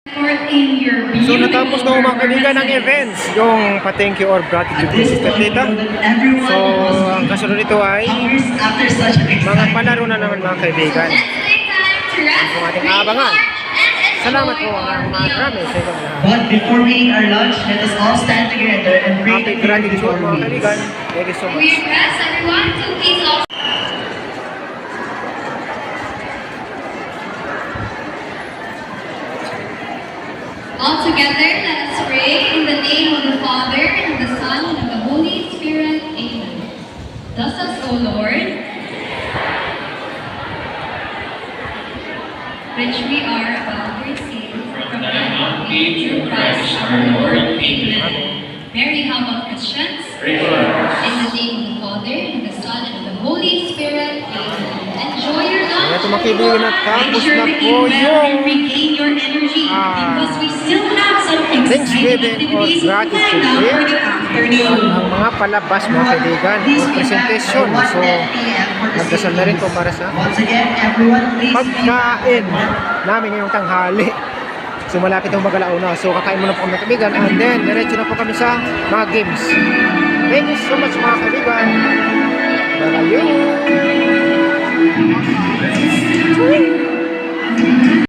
So natapos na mga kaibigan ng events, yung pa-thank you or gratitude kay Sister Tita. So ang kasunod nito ay mga palaro na naman mga kaibigan. Yan po ating aabangan. Salamat po ng marami sa inyong lahat. But before we eat our lunch, let us all stand together and pray. Happy gratitude mga kaibigan. Thank you so much. We request everyone to please also all together, let us pray in the name of the Father, and the Son, and of the Holy Spirit. Amen. Bless us, O Lord, which we are about to receive from the bounty through Christ our Lord. Amen. Mary, how about Christians? In the name of the Father, and the Son, and of the Holy Spirit. Amen. Enjoy your lunch. Kaya mga kaibigan, natapos na po yung regain your energy because we still have some Thanksgiving or gratitude day. Ang mga palabas mga kaibigan, yung presentation. So, nagdasal na rin po para sa pagkain namin ngayong tanghali. So, malapit ang mag-alauna. So, kakain muna po kami mga kaibigan. And then, diretso na po kami sa mga games. Thank you so much mga kaibigan. Bye-bye.